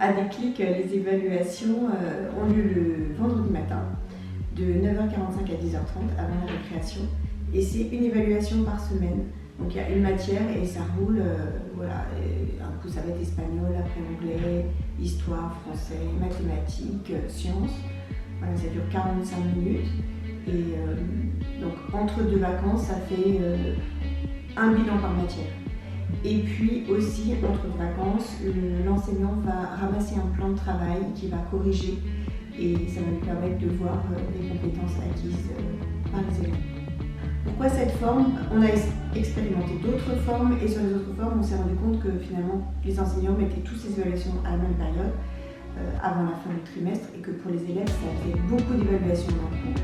À Déclic, les évaluations ont lieu le vendredi matin de 9h45 à 10h30 avant la récréation. Et c'est une évaluation par semaine. Donc il y a une matière et ça roule, voilà. Et un coup ça va être espagnol, après anglais, histoire, français, mathématiques, sciences. Voilà, ça dure 45 minutes. Et donc entre deux vacances, ça fait un bilan par matière. Et puis aussi, entre deux vacances, l'enseignant va ramasser un plan de travail qui va corriger et ça va lui permettre de voir les compétences acquises par les élèves. Pourquoi cette forme? On a expérimenté d'autres formes et sur les autres formes, on s'est rendu compte que finalement, les enseignants mettaient toutes ces évaluations à la même période, avant la fin du trimestre, et que pour les élèves, ça fait beaucoup d'évaluations d'un coup.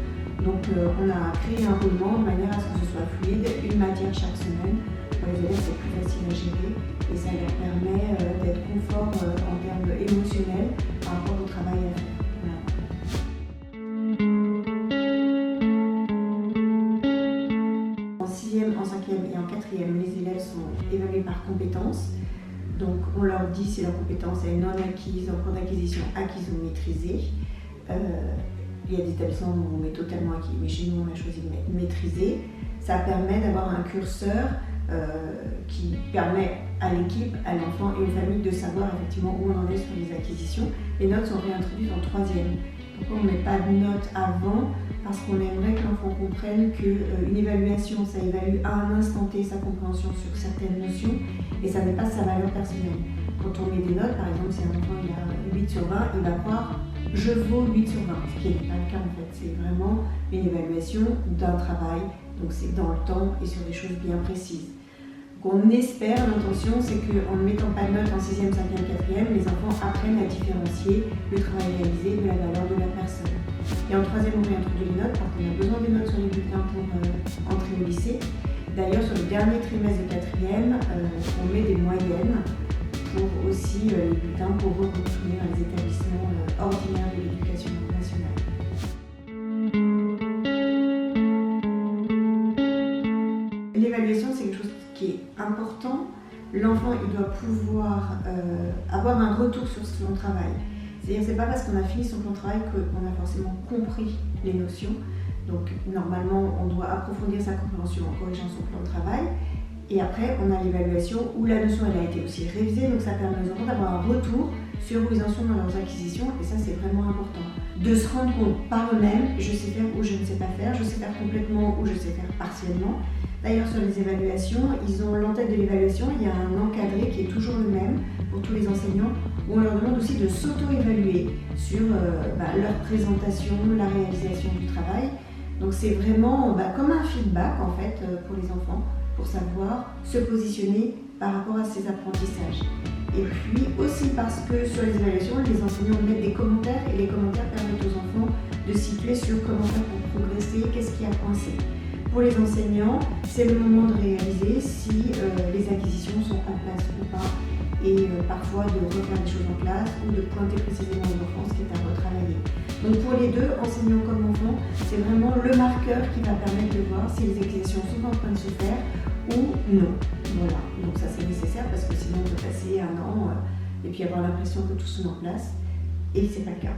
Donc on a créé un roulement de manière à ce que ce soit fluide, une matière chaque semaine. Pour les élèves, c'est plus facile à gérer et ça leur permet d'être confort en termes émotionnels par rapport au travail à faire. Voilà. En 6e, en 5e et en 4e, les élèves sont évalués par compétences. Donc on leur dit si leur compétence est non acquise, en cours d'acquisition, acquise ou maîtrisée. Il y a des établissements où on met totalement acquis, mais chez nous on a choisi de mettre maîtrisé. Ça permet d'avoir un curseur qui permet à l'équipe, à l'enfant et aux familles de savoir effectivement où on en est sur les acquisitions. Les notes sont réintroduites en 3e. Pourquoi on ne met pas de notes avant? Parce qu'on aimerait que l'enfant comprenne qu'une évaluation, ça évalue à un instant T sa compréhension sur certaines notions et ça n'est pas sa valeur personnelle. Quand on met des notes, par exemple, si un enfant il a 8 sur 20, il va croire « je vaux 8 sur 20 », ce qui n'est pas le cas en fait. C'est vraiment une évaluation d'un travail, donc c'est dans le temps et sur des choses bien précises. Donc on espère, l'intention, c'est qu'en ne mettant pas de notes en 6e, 5e, 4e, les enfants apprennent à différencier le travail réalisé de la valeur de la personne. Et en 3e, on réintroduit les notes parce qu'on a besoin des notes sur les bulletins pour entrer au lycée. D'ailleurs, sur le dernier trimestre de 4e, on met des moyennes pour aussi les bulletins pour retourner dans les établissements ordinaires de l'éducation nationale. L'évaluation, c'est quelque chose qui est important. L'enfant, il doit pouvoir avoir un retour sur son travail. C'est-à-dire, c'est pas parce qu'on a fini son plan de travail qu'on a forcément compris les notions. Donc, normalement, on doit approfondir sa compréhension en corrigeant son plan de travail. Et après, on a l'évaluation où la notion elle a été aussi révisée, donc ça permet aux enfants d'avoir un retour sur où ils en sont dans leurs acquisitions, et ça c'est vraiment important. De se rendre compte par eux-mêmes, je sais faire ou je ne sais pas faire, je sais faire complètement ou je sais faire partiellement. D'ailleurs, sur les évaluations, ils ont l'entête de l'évaluation, il y a un encadré qui est toujours le même pour tous les enseignants, où on leur demande aussi de s'auto-évaluer sur leur présentation, la réalisation du travail. Donc c'est vraiment comme un feedback en fait pour les enfants, pour savoir se positionner par rapport à ses apprentissages. Et puis aussi parce que sur les évaluations, les enseignants mettent des commentaires et les commentaires permettent aux enfants de situer sur comment faire pour progresser, qu'est-ce qui a coincé. Pour les enseignants, c'est le moment de réaliser si les acquisitions sont en place ou pas et parfois de refaire des choses en classe ou de pointer précisément aux enfants ce qui est à retravailler. Donc pour les deux, enseignants comme enfants, c'est vraiment le marqueur qui va permettre de voir si les acquisitions sont en train de se faire ou non. Voilà, donc ça c'est nécessaire parce que sinon on peut passer un an et puis avoir l'impression que tout se met en place et c'est pas le cas.